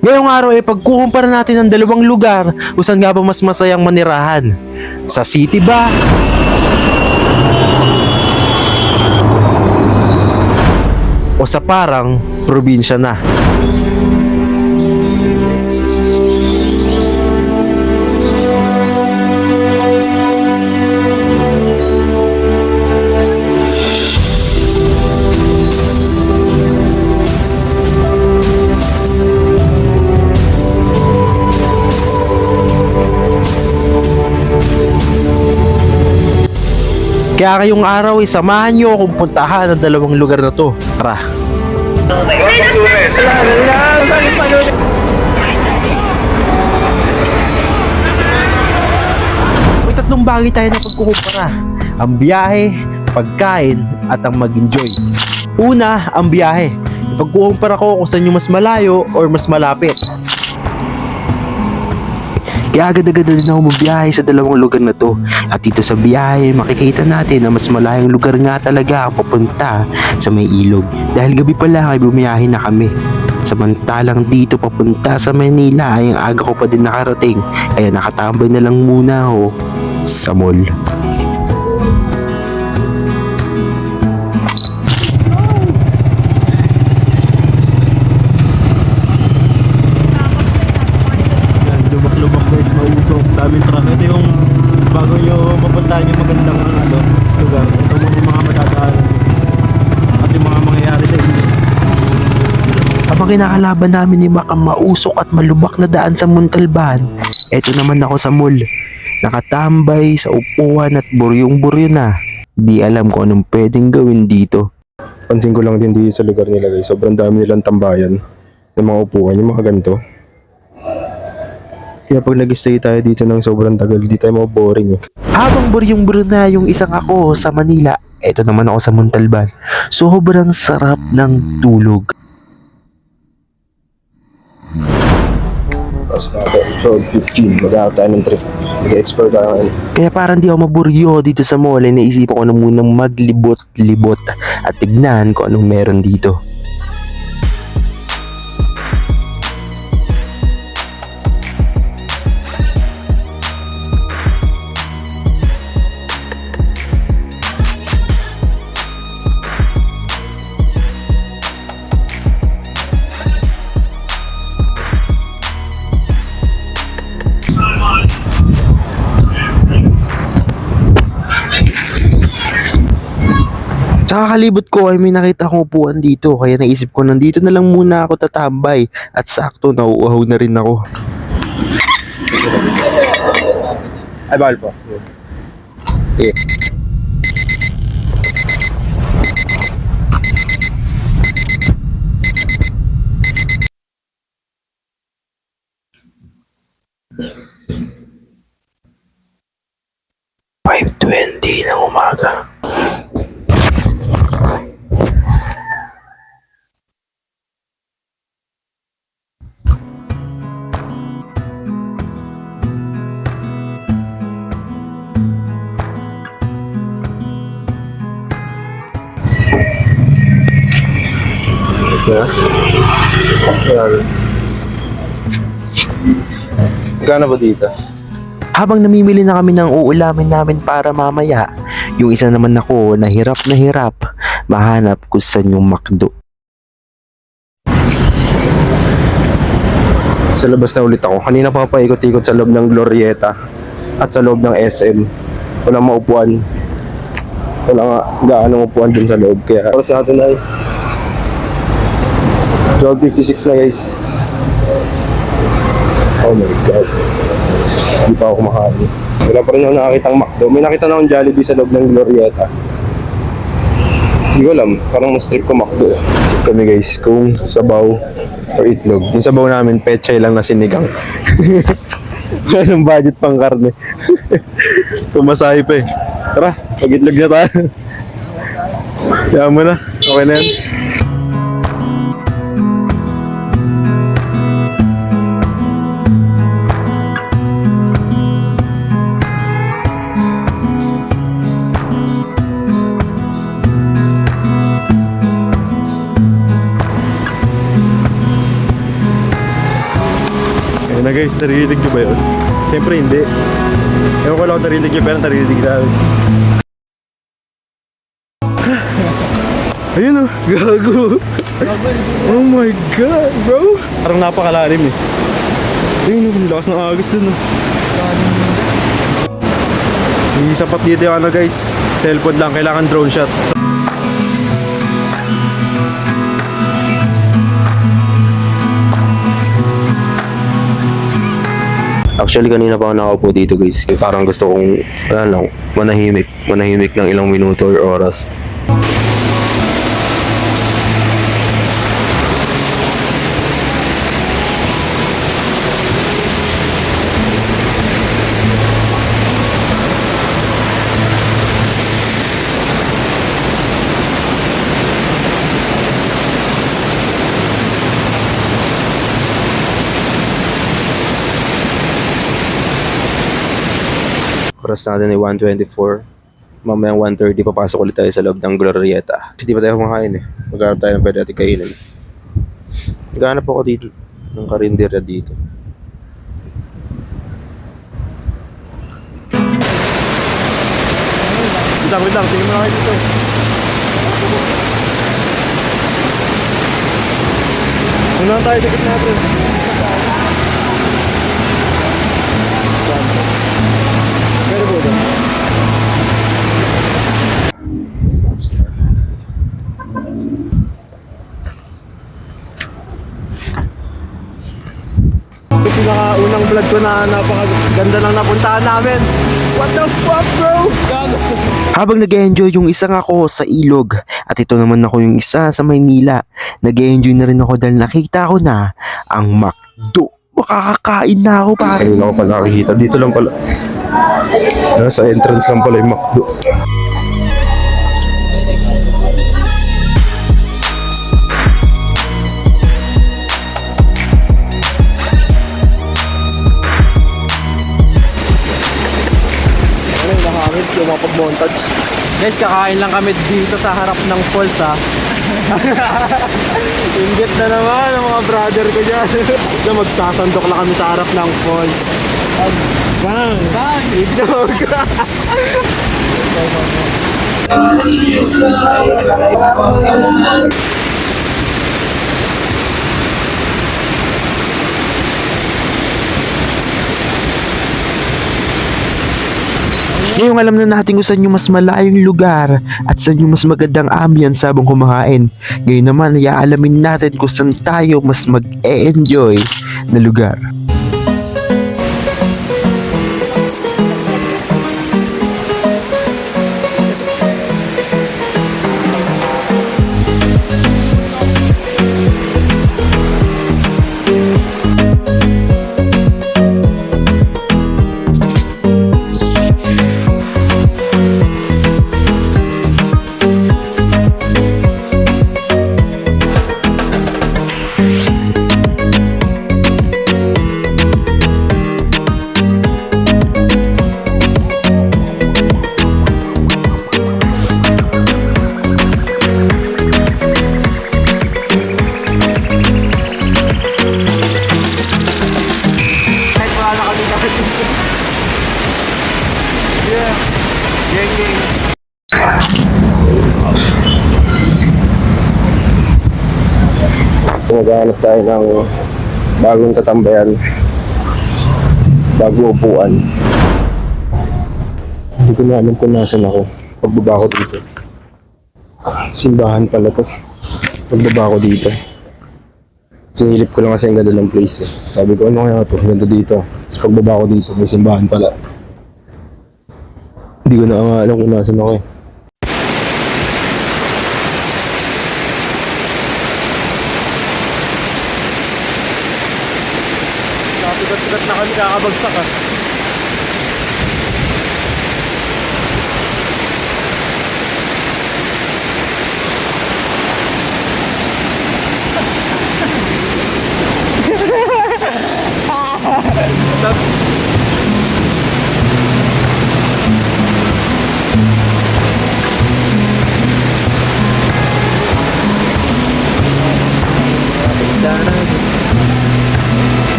Ngayong araw ay pagkukumpara natin ang dalawang lugar kung saan nga ba mas masayang manirahan. Sa city ba? O sa parang probinsya na? Kaya ngayong araw ay samahan nyo akong puntahan ang dalawang lugar na to. Tara! May tatlong bagay tayo na pagkukumpara. Ang biyahe, pagkain, at ang mag-enjoy. Una, ang biyahe. Ipagkukumpara ko kung saan yung mas malayo or mas malapit. Kaya agad-agad na din ako mabiyahe sa dalawang lugar na to. At dito sa biyahe, makikita natin na mas malayong lugar nga talaga ang papunta sa may ilog. Dahil gabi pa lang ay bumiyahe na kami. Samantalang dito papunta sa Manila ay ang aga ko pa din nakarating. Kaya nakatambay na lang muna ako sa mall. Lubak-lubak guys, mausok, daming truck. Ito yung bago nyo mapuntahan yung magandang lugar. Ito yung mga matadaan at yung mga mangyayari sa inyo. Habang kinakalaban namin ni Makang mausok at malubak na daan sa Montalban, eto naman ako sa mall. Nakatambay sa upuan at buryong-buryo na. Di alam kung anong pwedeng gawin dito. Pansin ko lang din dito sa lugar nila guys, sobrang dami nilang tambayan ng mga upuan, yung mga ganito. Kaya pag nag-stay tayo dito ng sobrang tagal, di tayo maboring eh. Habang buryong-buryo na yung isang ako sa Manila, eto naman ako sa Montalban. Sobrang sarap ng tulog. Tapos na ako, 12:15, mag-out tayo ng trip. Mag-explore tayo ngayon. Kaya parang di ako maburyo dito sa mall, ay naisip ko na munang maglibot-libot at tignan kung anong meron dito. Sa kakalibot ko ay may nakita akong upuan dito, kaya naisip ko nandito na lang muna ako tatambay at sakto nauuhaw na rin ako. Ay, bakal po. Eh. $5:20 ng umaga. Kaya? Kaya. Gana ba dito? Habang namimili na kami ng uulamin namin para mamaya, yung isa naman ako na hirap mahanap kung saan yung McDo. Sa labas na ulit ako. Kanina pa paikot-ikot sa loob ng Glorieta at sa loob ng SM. Walang maupuan. Wala nga gaano upuan dun sa loob. Kaya oras natin ay 12:56 na guys. Oh my god. Hindi pa ako kumakain. Wala pa rin ako nakakitang McDo. May nakita na akong Jollibee sa loob ng Glorieta. Hindi ko alam. Parang strip ko McDo. Isip kami guys kung sabaw or itlog. Yung sabaw namin, pechay lang na sinigang. Walang budget pang karne. Pumasahe pa eh. Tara, pag-itlog na tayo. Kaya mo na. Okay na yan. Ayun na guys, narinig nyo ba yun? Siyempre hindi. Ewan ko lang kung narinig nyo pero narinig namin. Ayun o, gago. Oh my god, bro. Parang napakalalim eh. Ayun o, lakas ng agos dun o. Hindi sapat dito yung ano guys. Cellphone lang, kailangan drone shot. Actually, kanina pa ako nakaupo dito guys. Parang gusto kong, wala lang, manahimik. Manahimik lang ilang minuto or oras. Oras natin ay 1:24. Mamayang 1:30 papasok ulit tayo sa loob ng Glorieta. Kasi di pa tayo kumakain eh. Maghanap tayo ng pwede natin kainin. Naghanap ako dito ng karinderya dito. Wait lang. Tingnan mo na kayo dito. Unahan tayo, tikit natin. Pwede po ito. Ito pinakaunang vlog ko na napakaganda ng napuntahan namin. What the fuck, bro? Habang nag-enjoy yung isang ako sa Ilog at ito naman ako yung isa sa Maynila, nag-enjoy na rin ako dahil nakita ko na ang McDo. Makakakain na ako pare. Ayun ako pala nakikita. Dito lang pala. Sa entrance lang pala yung McDo. Yung mga pag-montage. Guys, kakain lang kami dito sa harap ng falls ha. Inggit na naman ang mga brother ko dyan. So, magsasandok lang kami sa harap ng falls. Bang! Bang! Itlog! Ngayong alam na natin kung saan yung mas malayong lugar at saan yung mas magandang ambience habang kumakain. Ngayon naman, iaalamin natin kung saan tayo mas mag-e-enjoy na lugar. Maghanap tayo ng bagong tatambayan, bagong upuan. Hindi ko na alam kung nasan ako. Pagbaba ko dito. Simbahan pala to. Pagbaba ko dito. Sinilip ko lang kasi ang ganda ng place eh. Sabi ko, ano kaya to? Ganda dito. Tapos pagbaba ko dito, may simbahan pala. Hindi ko na alam kung nasan ako eh. Sigat na kami kakabagsak ha.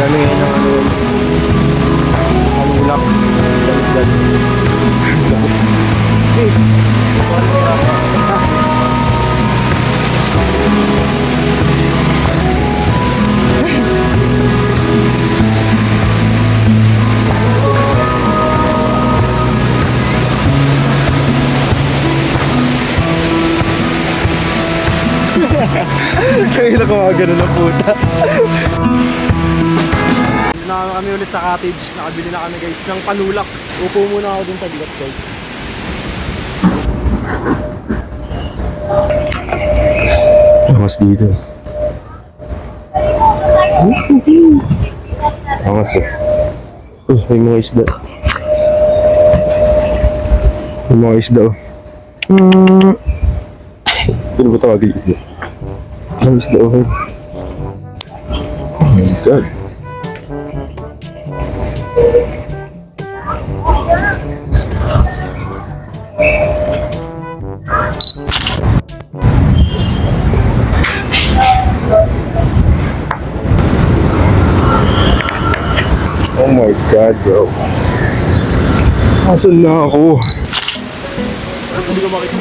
kami ngayon ng ano guys. Panulak. Dalit-dalit. Kaya na kumagano ng puta. Dito na kami ulit sa cottage. Nakabili na kami guys ng panulak. Upo muna ako dun sa bigat guys. Angas dito. Angas eh. May mga isda. May mga isda oh. Ano ba tawag yung isda? Ang isda oh. Oh my God. Oh my God, bro. Asan na ako? Hindi ko makita.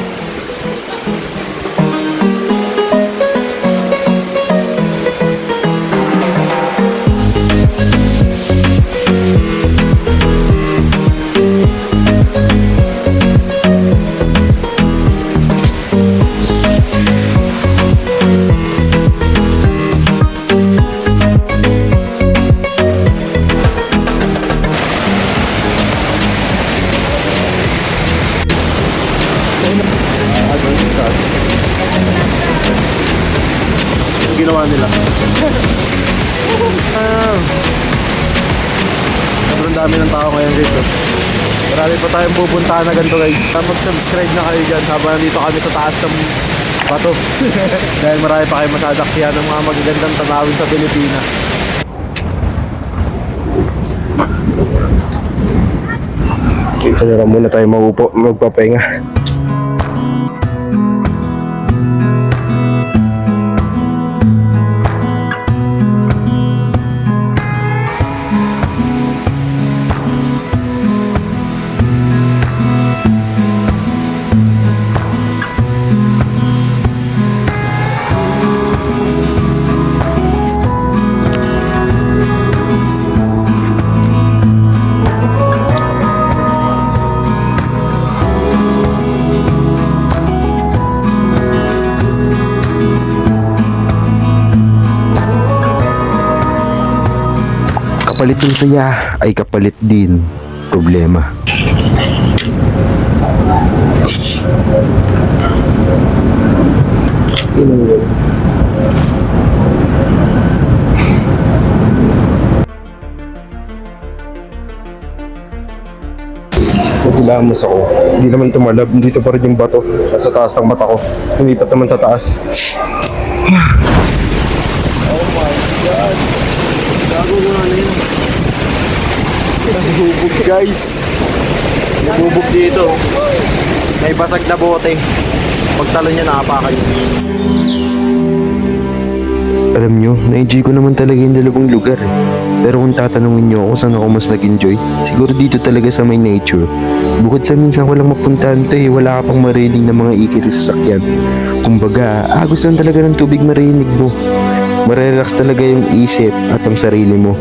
Ginawa nila. Sobrang dami ng tao ngayon guys. Oh. Marami pa tayong pupuntahan na ganito guys. Mag-subscribe na kayo dyan habang nandito kami sa taas ng bato. Dahil marami pa kayo masasaksihan ng mga magagandang tanawin sa Pilipinas. Dito na lang muna tayo maupo, magpapahinga. Kapalit ng saya ay kapalit din problema. Naghilamos ako. Hindi naman tumalab. Dito pa rin yung bato. Sa taas ng mata ko. Lumipat naman sa taas. Gago ko na yun. Nagbubog guys. Nagbubog dito. May basag na bote. Pagtalo niya nakapakan yun. Alam nyo, na-enjoy ko naman talaga yung dalawang lugar eh. Pero kung tatanungin nyo ako saan ako mas nag-enjoy, siguro dito talaga sa may nature. Bukod sa minsan ko lang mapuntahan to eh, wala ka pang marinig ng mga ikiris sa sakyan. Kumbaga, gusto lang talaga ng tubig marinig mo. Marelax talaga yung isip at ang sarili mo.